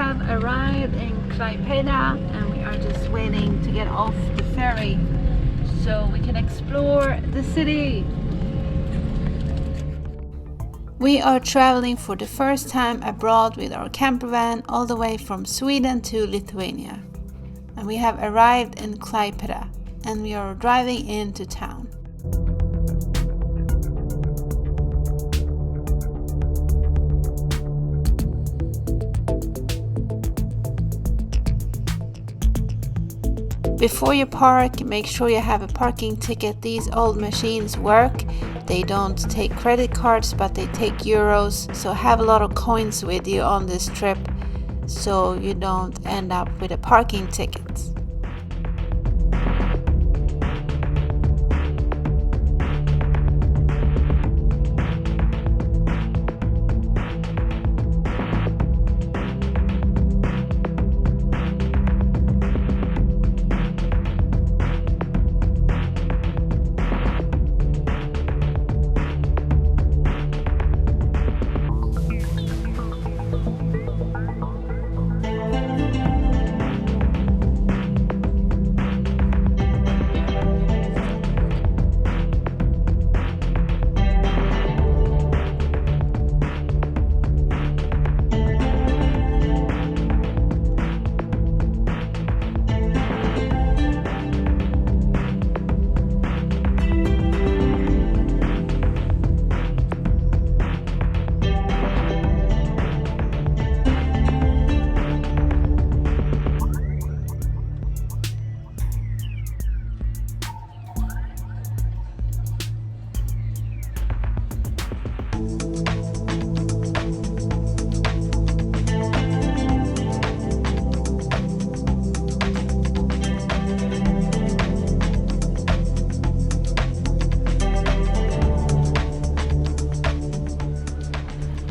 have arrived in Klaipeda and we are just waiting to get off the ferry so we can explore the city. We are traveling for the first time abroad with our campervan all the way from Sweden to Lithuania. And we have arrived in Klaipeda and we are driving into town. Before you park, make sure you have a parking ticket. These old machines work. They don't take credit cards, but they take euros. So have a lot of coins with you on this trip so you don't end up with a parking ticket.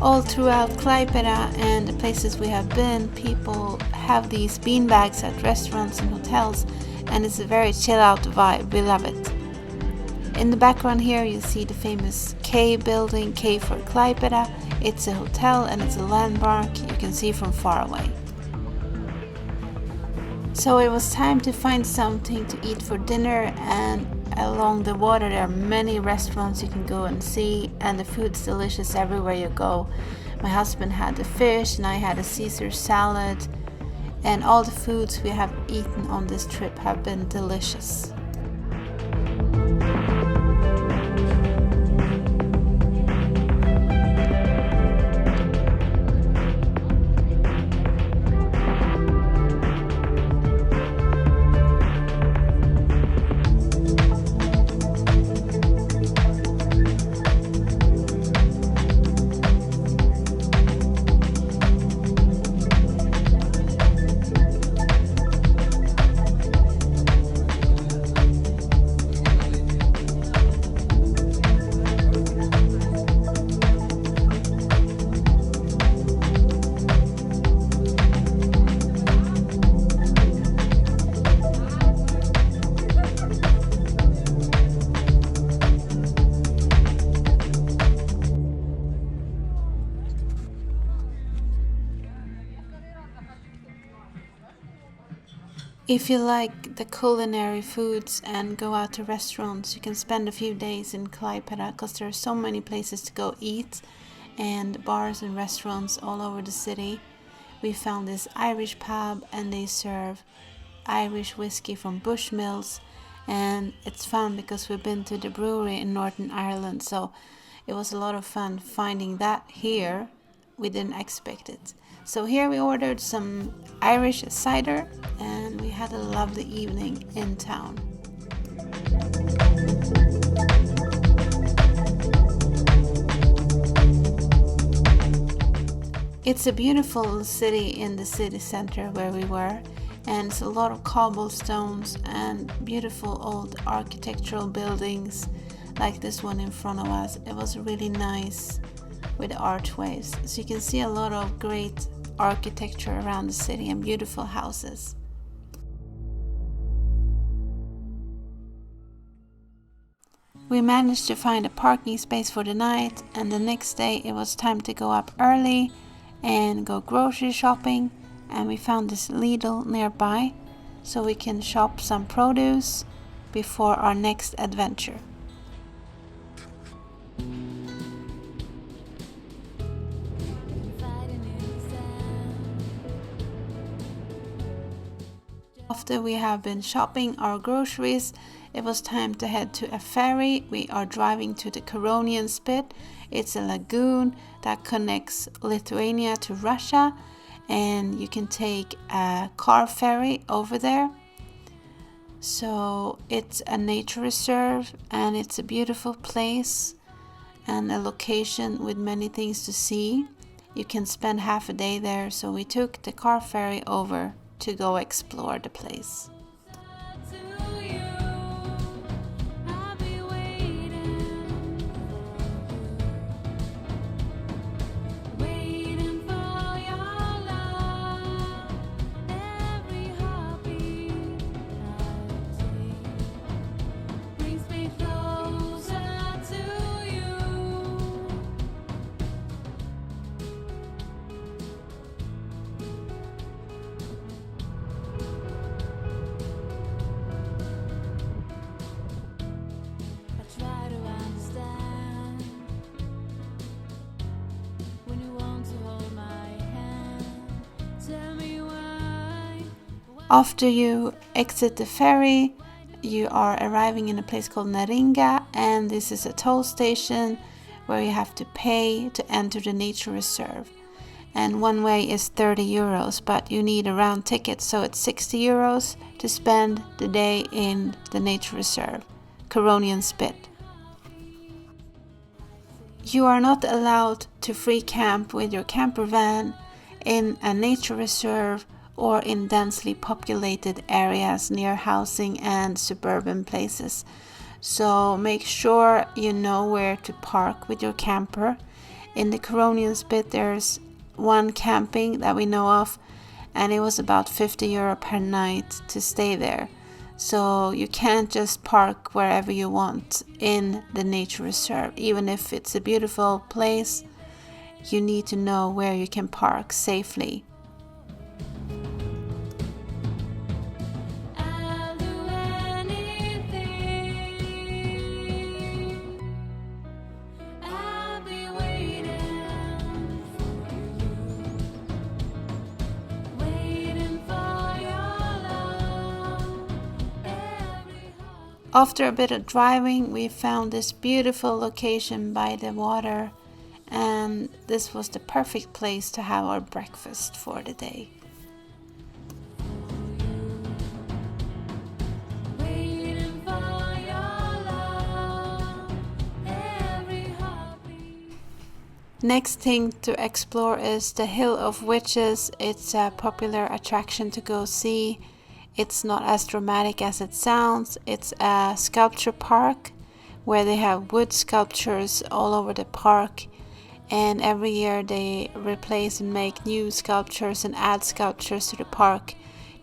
All throughout Klaipeda and the places we have been, people have these beanbags at restaurants and hotels, and it's a very chill out vibe. We love it. In the background here you see the famous K building, K for Klaipeda. It's a hotel and it's a landmark you can see from far away. So it was time to find something to eat for dinner, and along the water there are many restaurants you can go and see, and the food's delicious everywhere you go. My husband had the fish and I had a Caesar salad, and all the foods we have eaten on this trip have been delicious. If you like the culinary foods and go out to restaurants, you can spend a few days in Klaipeda because there are so many places to go eat and bars and restaurants all over the city. We found this Irish pub and they serve Irish whiskey from Bushmills, and it's fun because we've been to the brewery in Northern Ireland, so it was a lot of fun finding that here. We didn't expect it. So here we ordered some Irish cider and we had a lovely evening in town. It's a beautiful city in the city center where we were, and it's a lot of cobblestones and beautiful old architectural buildings like this one in front of us. It was really nice with archways, so you can see a lot of great architecture around the city and beautiful houses. We managed to find a parking space for the night, and the next day it was time to go up early and go grocery shopping and we found this Lidl nearby so we can shop some produce before our next adventure. After we have been shopping our groceries, it was time to head to a ferry. We are driving to the Curonian spit. It's a lagoon that connects Lithuania to Russia, and you can take a car ferry over there. So it's a nature reserve and it's a beautiful place and a location with many things to see. You can spend half a day there, so we took the car ferry over to go explore the place. After you exit the ferry, you are arriving in a place called Riga, and this is a toll station where you have to pay to enter the nature reserve. And one way is 30 euros, but you need a round ticket, so it's 60 euros to spend the day in the nature reserve, Curonian Spit. You are not allowed to free camp with your camper van in a nature reserve or in densely populated areas near housing and suburban places. So make sure you know where to park with your camper. In the Curonian Spit there's one camping that we know of, and it was about 50 euro per night to stay there. So you can't just park wherever you want in the nature reserve. Even if it's a beautiful place, you need to know where you can park safely. After a bit of driving, we found this beautiful location by the water, and this was the perfect place to have our breakfast for the day. Next thing to explore is the Hill of Witches. It's a popular attraction to go see. It's not as dramatic as it sounds. It's a sculpture park where they have wood sculptures all over the park, and every year they replace and make new sculptures and add sculptures to the park.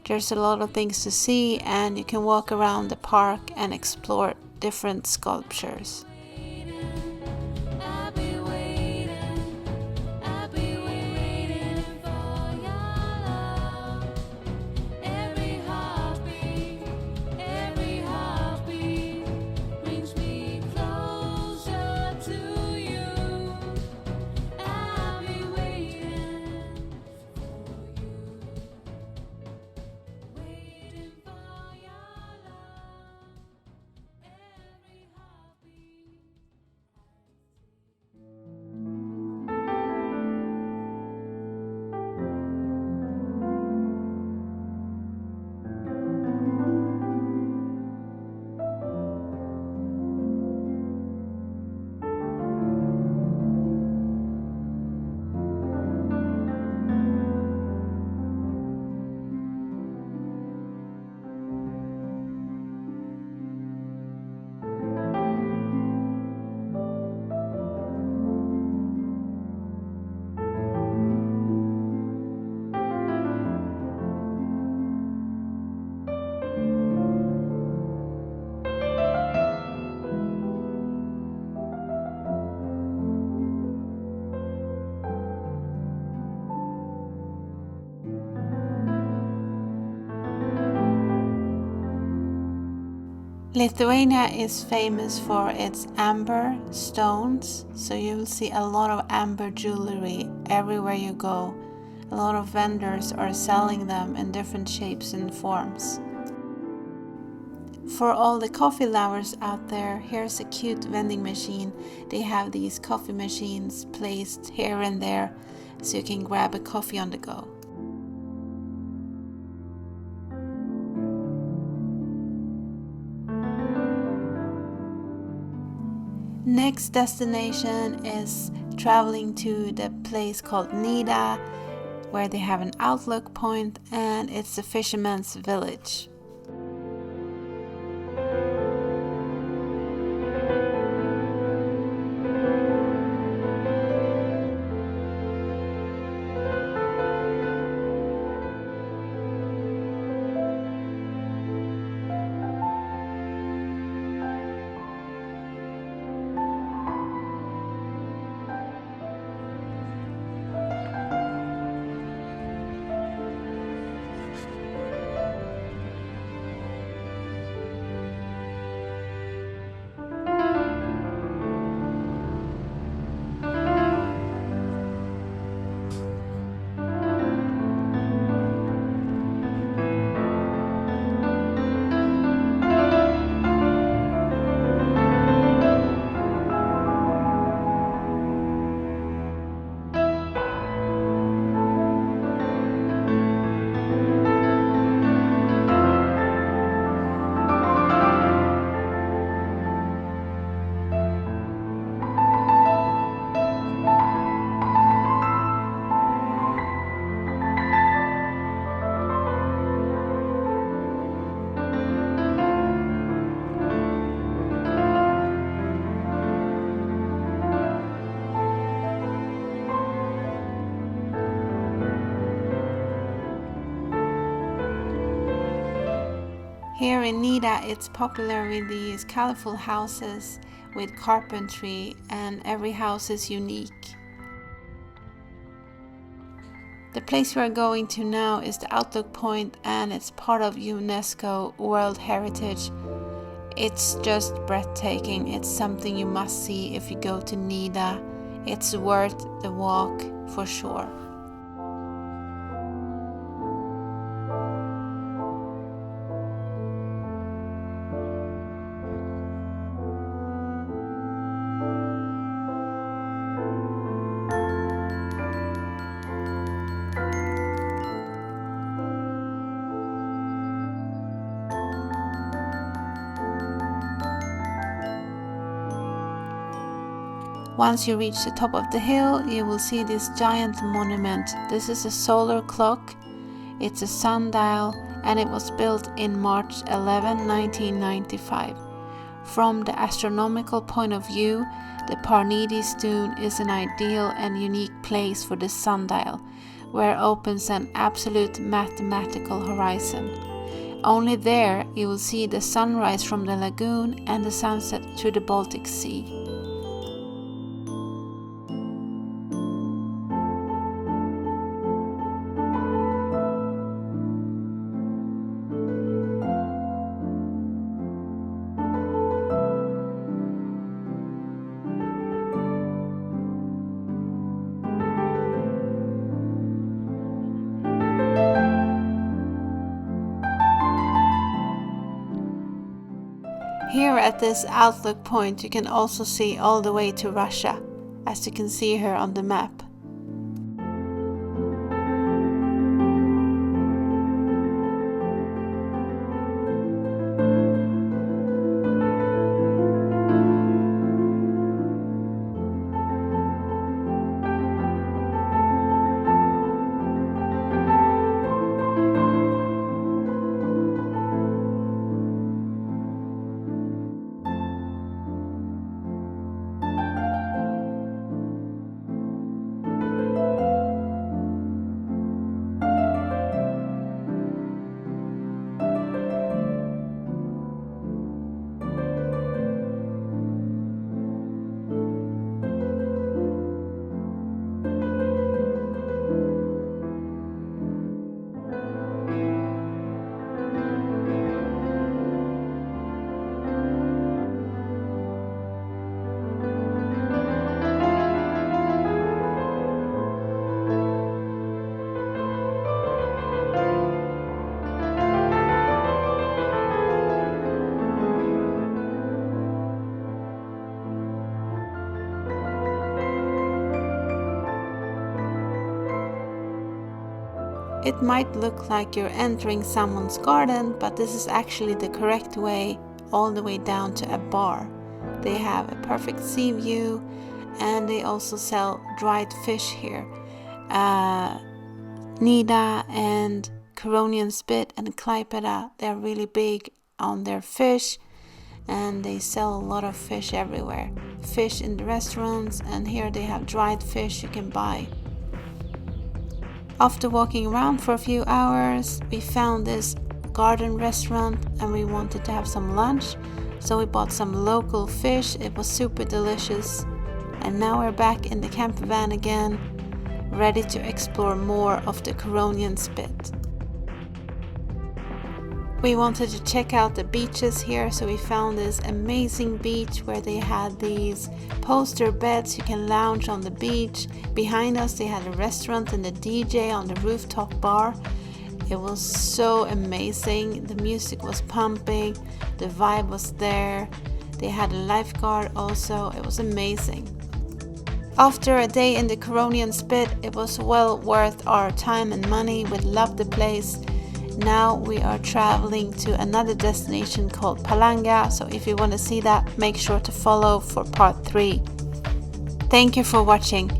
There's a lot of things to see, and you can walk around the park and explore different sculptures. Lithuania is famous for its amber stones, so you will see a lot of amber jewelry everywhere you go. A lot of vendors are selling them in different shapes and forms. For all the coffee lovers out there, here's a cute vending machine. They have these coffee machines placed here and there so you can grab a coffee on the go. Next destination is traveling to the place called Nida, where they have an outlook point, and it's a fisherman's village. Here in Nida, it's popular with these colorful houses with carpentry, and every house is unique. The place we are going to now is the Outlook Point, and it's part of UNESCO World Heritage. It's just breathtaking. It's something you must see if you go to Nida. It's worth the walk for sure. Once you reach the top of the hill, you will see this giant monument. This is a solar clock. It's a sundial, and it was built in March 11, 1995. From the astronomical point of view, the Parnidis dune is an ideal and unique place for the sundial, where opens an absolute mathematical horizon. Only there you will see the sunrise from the lagoon and the sunset to the Baltic Sea. Here at this outlook point you can also see all the way to Russia, as you can see here on the map. It might look like you're entering someone's garden, but this is actually the correct way, all the way down to a bar. They have a perfect sea view, and they also sell dried fish here. Nida and Curonian Spit and Klaipeda, they're really big on their fish, and they sell a lot of fish everywhere. Fish in the restaurants, and here they have dried fish you can buy. After walking around for a few hours, we found this garden restaurant and we wanted to have some lunch, so we bought some local fish. It was super delicious. And now we're back in the camper van again, ready to explore more of the Curonian Spit. We wanted to check out the beaches here, so we found this amazing beach where they had these poster beds you can lounge on the beach. Behind us they had a restaurant and a DJ on the rooftop bar. It was so amazing. The music was pumping, the vibe was there. They had a lifeguard also. It was amazing. After a day in the Curonian Spit, it was well worth our time and money. We loved the place. Now we are traveling to another destination called Palanga, so if you want to see that, make sure to follow for part 3. Thank you for watching.